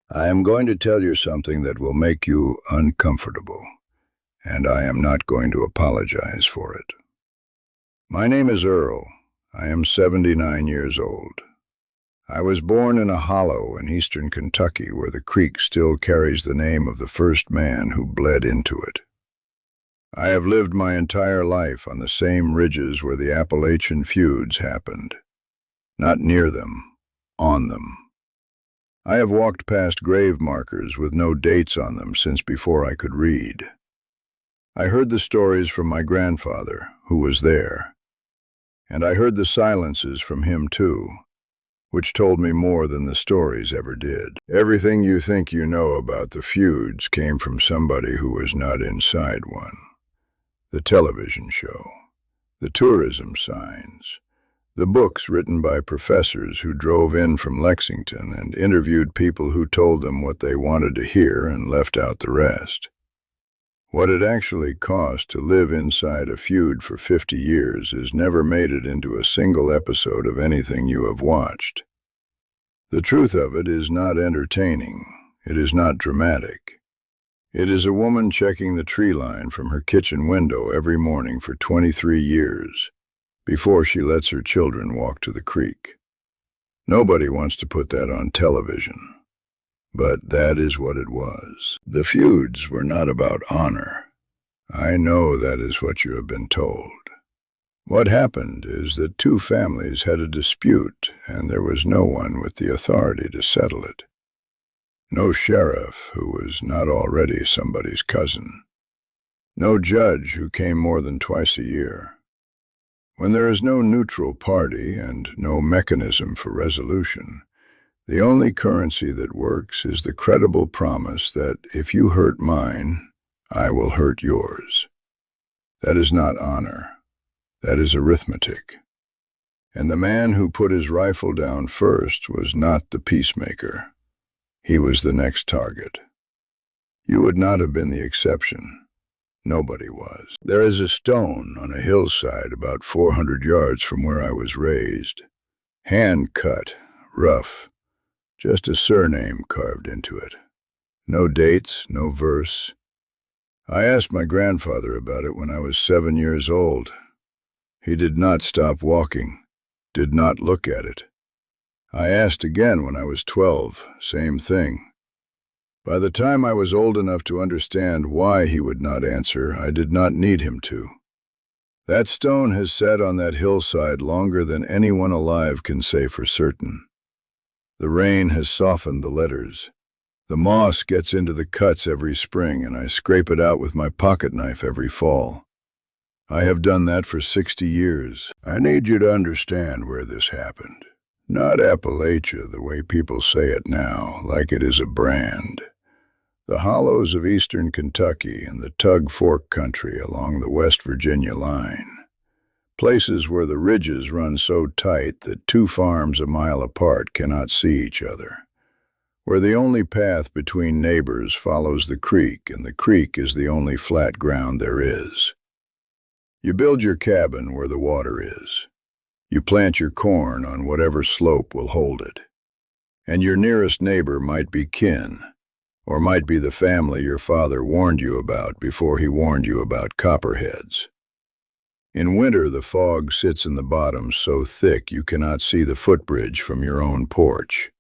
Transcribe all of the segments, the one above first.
I am going to tell you something that will make you uncomfortable, and I am not going to apologize for it. My name is Earl. I am 79 years old. I was born in a hollow in eastern Kentucky where the creek still carries the name of the first man who bled into it. I have lived my entire life on the same ridges where the Appalachian feuds happened. Not near them, on them. I have walked past grave markers with no dates on them since before I could read. I heard the stories from my grandfather, who was there. And I heard the silences from him too, which told me more than the stories ever did. Everything you think you know about the feuds came from somebody who was not inside one. The television show, the tourism signs, the books written by professors who drove in from Lexington and interviewed people who told them what they wanted to hear and left out the rest. What it actually cost to live inside a feud for 50 years has never made it into a single episode of anything you have watched. The truth of it is not entertaining. It is not dramatic. It is a woman checking the tree line from her kitchen window every morning for 23 years, before she lets her children walk to the creek. Nobody wants to put that on television, but that is what it was. The feuds were not about honor. I know that is what you have been told. What happened is that two families had a dispute, and there was no one with the authority to settle it. No sheriff who was not already somebody's cousin. No judge who came more than twice a year. When there is no neutral party and no mechanism for resolution, the only currency that works is the credible promise that if you hurt mine, I will hurt yours. That is not honor. That is arithmetic. And the man who put his rifle down first was not the peacemaker. He was the next target. You would not have been the exception. Nobody was. There is a stone on a hillside about 400 yards from where I was raised. Hand-cut, rough, just a surname carved into it. No dates, no verse. I asked my grandfather about it when I was 7 years old. He did not stop walking, did not look at it. I asked again when I was 12, same thing. By the time I was old enough to understand why he would not answer, I did not need him to. That stone has sat on that hillside longer than anyone alive can say for certain. The rain has softened the letters. The moss gets into the cuts every spring, and I scrape it out with my pocket knife every fall. I have done that for 60 years. I need you to understand where this happened. Not Appalachia the way people say it now, like it is a brand. The hollows of eastern Kentucky and the Tug Fork country along the West Virginia line. Places where the ridges run so tight that two farms a mile apart cannot see each other. Where the only path between neighbors follows the creek, and the creek is the only flat ground there is. You build your cabin where the water is. You plant your corn on whatever slope will hold it. And your nearest neighbor might be kin, or might be the family your father warned you about before he warned you about copperheads. In winter, the fog sits in the bottom so thick you cannot see the footbridge from your own porch.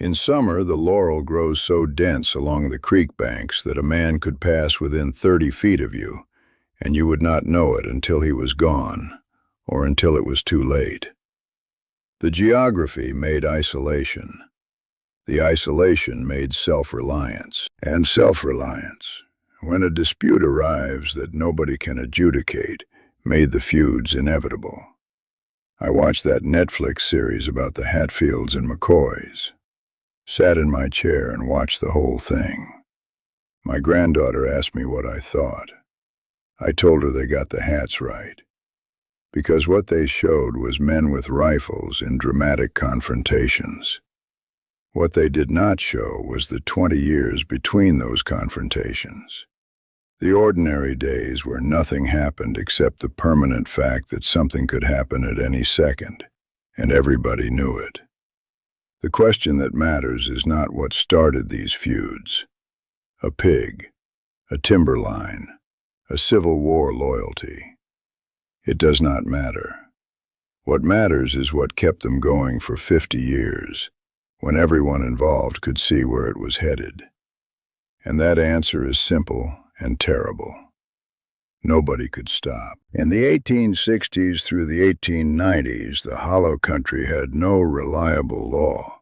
In summer, the laurel grows so dense along the creek banks that a man could pass within 30 feet of you, and you would not know it until he was gone, or until it was too late. The geography made isolation. The isolation made self-reliance. And self-reliance, when a dispute arrives that nobody can adjudicate, made the feuds inevitable. I watched that Netflix series about the Hatfields and McCoys. Sat in my chair and watched the whole thing. My granddaughter asked me what I thought. I told her they got the hats right. Because what they showed was men with rifles in dramatic confrontations. What they did not show was the 20 years between those confrontations. The ordinary days where nothing happened except the permanent fact that something could happen at any second, and everybody knew it. The question that matters is not what started these feuds. A pig, a timberline, a Civil War loyalty. It does not matter. What matters is what kept them going for 50 years, when everyone involved could see where it was headed. And that answer is simple and terrible. Nobody could stop. In the 1860s through the 1890s, the Hollow Country had no reliable law.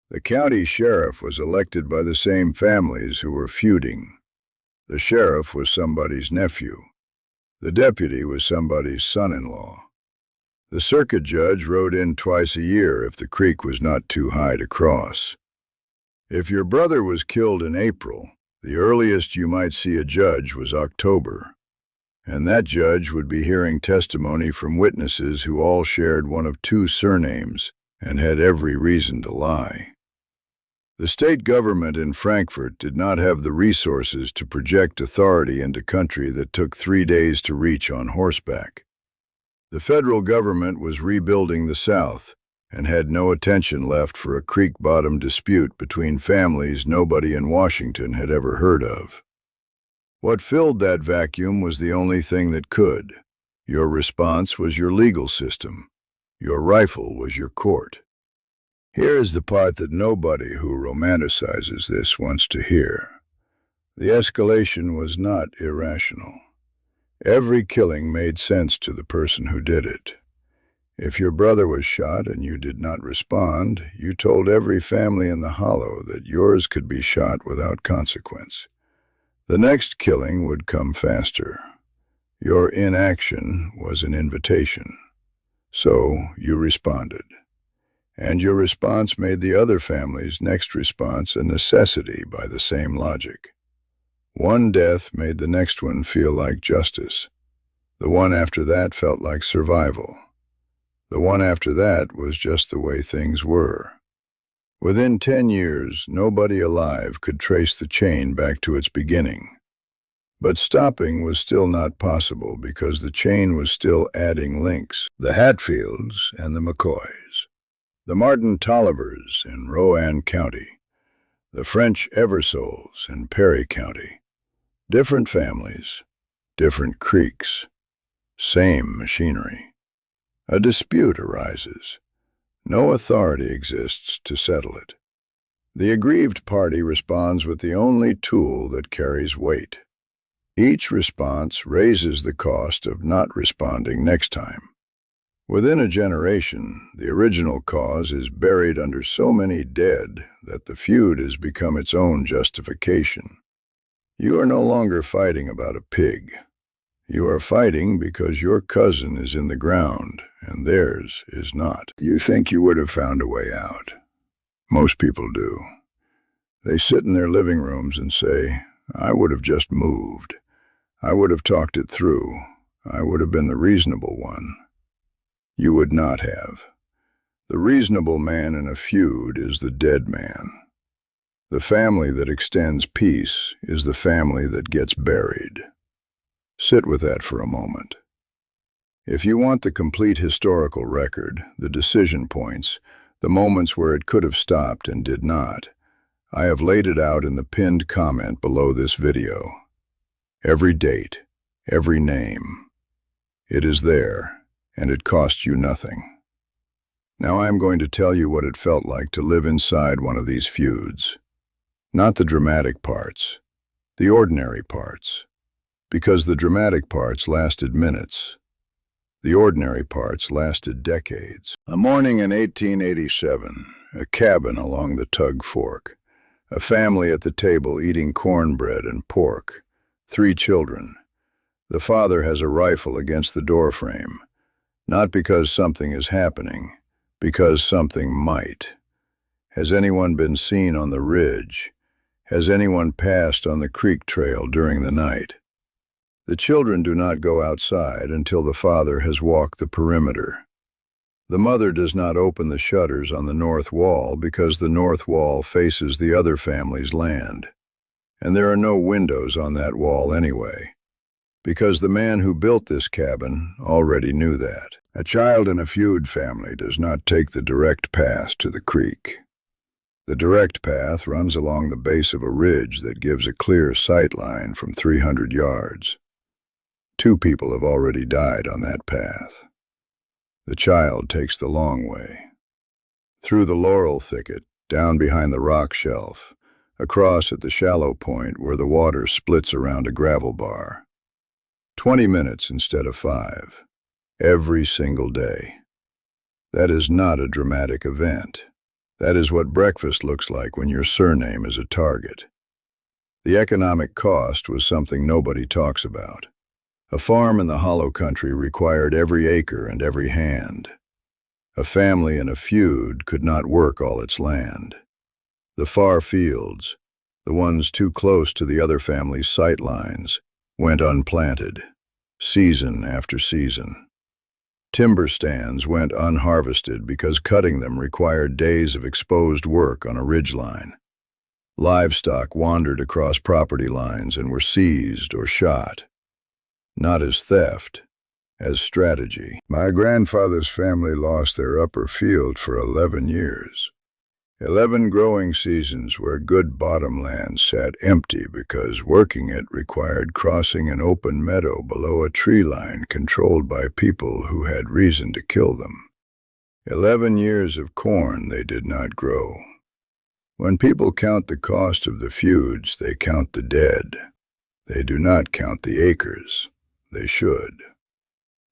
The county sheriff was elected by the same families who were feuding. The sheriff was somebody's nephew. The deputy was somebody's son-in-law. The circuit judge rode in twice a year if the creek was not too high to cross. If your brother was killed in April, the earliest you might see a judge was October. And that judge would be hearing testimony from witnesses who all shared one of two surnames and had every reason to lie. The state government in Frankfort did not have the resources to project authority into country that took 3 days to reach on horseback. The federal government was rebuilding the South and had no attention left for a creek-bottom dispute between families nobody in Washington had ever heard of. What filled that vacuum was the only thing that could. Your response was your legal system. Your rifle was your court. Here is the part that nobody who romanticizes this wants to hear. The escalation was not irrational. Every killing made sense to the person who did it. If your brother was shot and you did not respond, you told every family in the Hollow that yours could be shot without consequence. The next killing would come faster. Your inaction was an invitation. So you responded. And your response made the other family's next response a necessity by the same logic. One death made the next one feel like justice. The one after that felt like survival. The one after that was just the way things were. Within 10 years, nobody alive could trace the chain back to its beginning. But stopping was still not possible because the chain was still adding links. The Hatfields and the McCoys. The Martin Tollivers in Rowan County. The French Eversoles in Perry County. Different families, different creeks, same machinery. A dispute arises. No authority exists to settle it. The aggrieved party responds with the only tool that carries weight. Each response raises the cost of not responding next time. Within a generation, the original cause is buried under so many dead that the feud has become its own justification. You are no longer fighting about a pig. You are fighting because your cousin is in the ground and theirs is not. You think you would have found a way out. Most people do. They sit in their living rooms and say, I would have just moved. I would have talked it through. I would have been the reasonable one. You would not have. The reasonable man in a feud is the dead man. The family that extends peace is the family that gets buried. Sit with that for a moment. If you want the complete historical record, the decision points, the moments where it could have stopped and did not, I have laid it out in the pinned comment below this video. Every date, every name. It is there. And it cost you nothing. Now I am going to tell you what it felt like to live inside one of these feuds. Not the dramatic parts, the ordinary parts. Because the dramatic parts lasted minutes. The ordinary parts lasted decades. A morning in 1887, a cabin along the Tug Fork. A family at the table eating cornbread and pork. 3 children. The father has a rifle against the doorframe. Not because something is happening, because something might. Has anyone been seen on the ridge? Has anyone passed on the creek trail during the night? The children do not go outside until the father has walked the perimeter. The mother does not open the shutters on the north wall because the north wall faces the other family's land. And there are no windows on that wall anyway. Because the man who built this cabin already knew that. A child in a feud family does not take the direct path to the creek. The direct path runs along the base of a ridge that gives a clear sight line from 300 yards. 2 people have already died on that path. The child takes the long way. Through the laurel thicket, down behind the rock shelf, across at the shallow point where the water splits around a gravel bar. 20 minutes instead of 5. Every single day. That is not a dramatic event. That is what breakfast looks like when your surname is a target. The economic cost was something nobody talks about. A farm in the hollow country required every acre and every hand. A family in a feud could not work all its land. The far fields, the ones too close to the other family's sight lines, went unplanted, season after season. Timber stands went unharvested because cutting them required days of exposed work on a ridgeline. Livestock wandered across property lines and were seized or shot, not as theft, as strategy. My grandfather's family lost their upper field for 11 years. 11 growing seasons where good bottomland sat empty because working it required crossing an open meadow below a tree line controlled by people who had reason to kill them. 11 years of corn they did not grow. When people count the cost of the feuds, they count the dead. They do not count the acres. They should.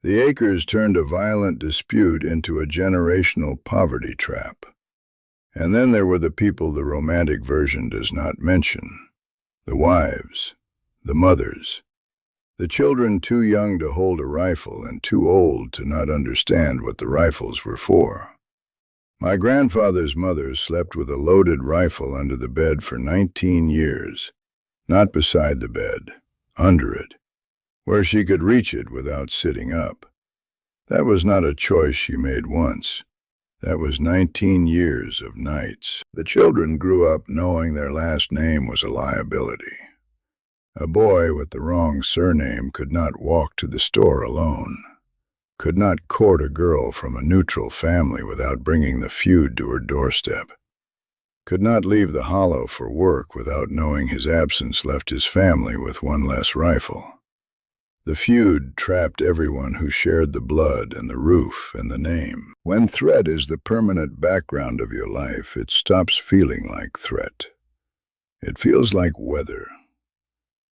The acres turned a violent dispute into a generational poverty trap. And then there were the people the romantic version does not mention. The wives, the mothers, the children too young to hold a rifle and too old to not understand what the rifles were for. My grandfather's mother slept with a loaded rifle under the bed for 19 years, not beside the bed, under it, where she could reach it without sitting up. That was not a choice she made once. That was 19 years of nights. The children grew up knowing their last name was a liability. A boy with the wrong surname could not walk to the store alone, could not court a girl from a neutral family without bringing the feud to her doorstep, could not leave the hollow for work without knowing his absence left his family with one less rifle. The feud trapped everyone who shared the blood and the roof and the name. When threat is the permanent background of your life, it stops feeling like threat. It feels like weather.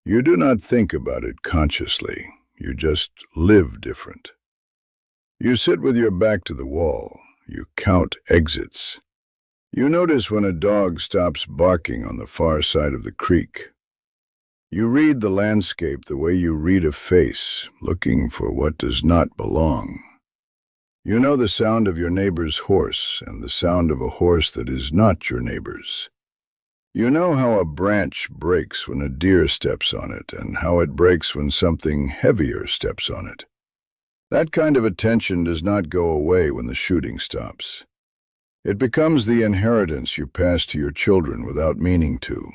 You do not think about it consciously. You just live different. You sit with your back to the wall. You count exits. You notice when a dog stops barking on the far side of the creek. You read the landscape the way you read a face, looking for what does not belong. You know the sound of your neighbor's horse and the sound of a horse that is not your neighbor's. You know how a branch breaks when a deer steps on it and how it breaks when something heavier steps on it. That kind of attention does not go away when the shooting stops. It becomes the inheritance you pass to your children without meaning to.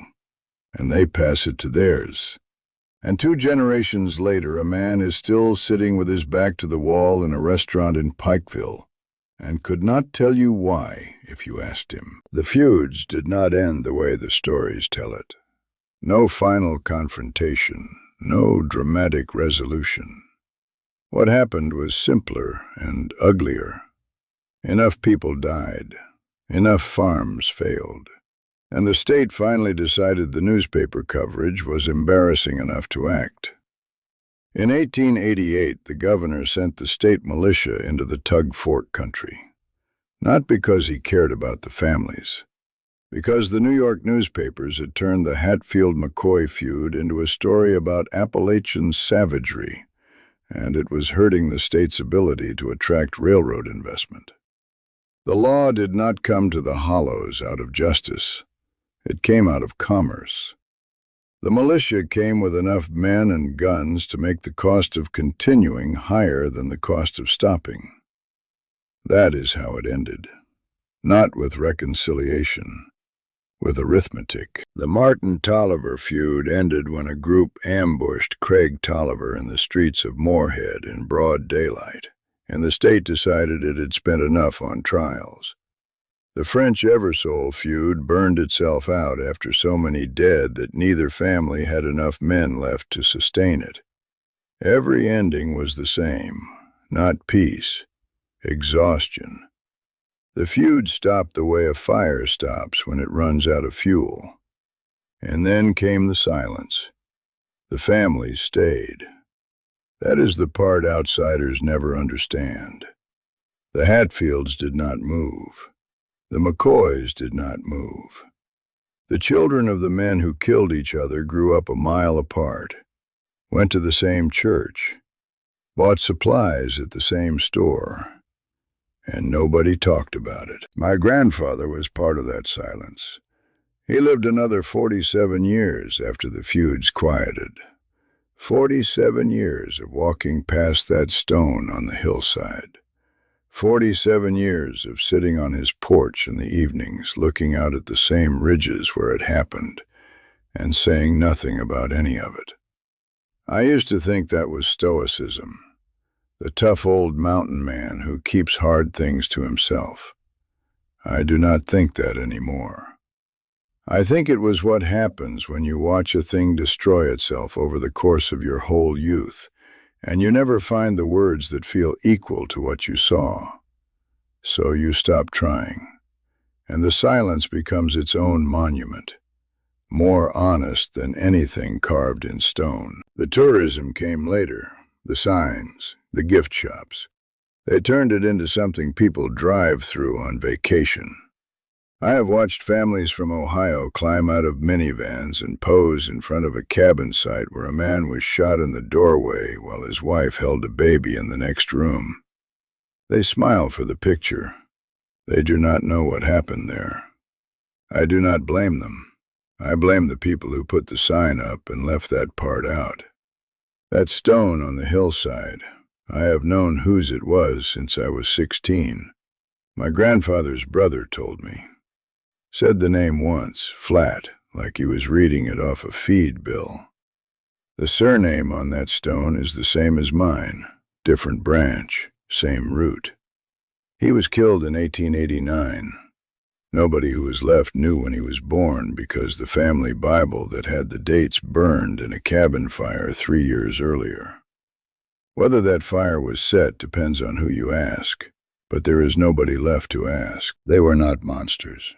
And they pass it to theirs. And 2 generations later, a man is still sitting with his back to the wall in a restaurant in Pikeville, and could not tell you why if you asked him. The feuds did not end the way the stories tell it. No final confrontation, no dramatic resolution. What happened was simpler and uglier. Enough people died. Enough farms failed. And the state finally decided the newspaper coverage was embarrassing enough to act. In 1888, the governor sent the state militia into the Tug Fork country, not because he cared about the families, because the New York newspapers had turned the Hatfield-McCoy feud into a story about Appalachian savagery, and it was hurting the state's ability to attract railroad investment. The law did not come to the hollows out of justice. It came out of commerce. The militia came with enough men and guns to make the cost of continuing higher than the cost of stopping. That is how it ended. Not with reconciliation, with arithmetic. The Martin-Tolliver feud ended when a group ambushed Craig Tolliver in the streets of Moorhead in broad daylight, and the state decided it had spent enough on trials. The French Eversole feud burned itself out after so many dead that neither family had enough men left to sustain it. Every ending was the same, not peace, exhaustion. The feud stopped the way a fire stops when it runs out of fuel. And then came the silence. The families stayed. That is the part outsiders never understand. The Hatfields did not move. The McCoys did not move. The children of the men who killed each other grew up a mile apart, went to the same church, bought supplies at the same store, and nobody talked about it. My grandfather was part of that silence. He lived another 47 years after the feuds quieted. 47 years of walking past that stone on the hillside. 47 years of sitting on his porch in the evenings, looking out at the same ridges where it happened, and saying nothing about any of it. I used to think that was stoicism, the tough old mountain man who keeps hard things to himself. I do not think that anymore. I think it was what happens when you watch a thing destroy itself over the course of your whole youth, and you never find the words that feel equal to what you saw. So you stop trying, and the silence becomes its own monument, more honest than anything carved in stone. The tourism came later, the signs, the gift shops. They turned it into something people drive through on vacation. I have watched families from Ohio climb out of minivans and pose in front of a cabin site where a man was shot in the doorway while his wife held a baby in the next room. They smile for the picture. They do not know what happened there. I do not blame them. I blame the people who put the sign up and left that part out. That stone on the hillside, I have known whose it was since I was 16. My grandfather's brother told me. Said the name once, flat, like he was reading it off a feed bill. The surname on that stone is the same as mine, different branch, same root. He was killed in 1889. Nobody who was left knew when he was born because the family Bible that had the dates burned in a cabin fire 3 years earlier. Whether that fire was set depends on who you ask, but there is nobody left to ask. They were not monsters.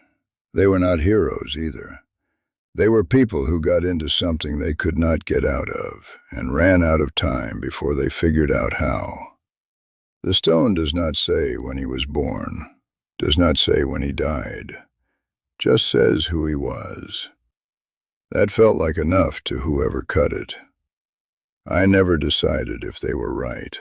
They were not heroes either. They were people who got into something they could not get out of and ran out of time before they figured out how. The stone does not say when he was born, does not say when he died, just says who he was. That felt like enough to whoever cut it. I never decided if they were right.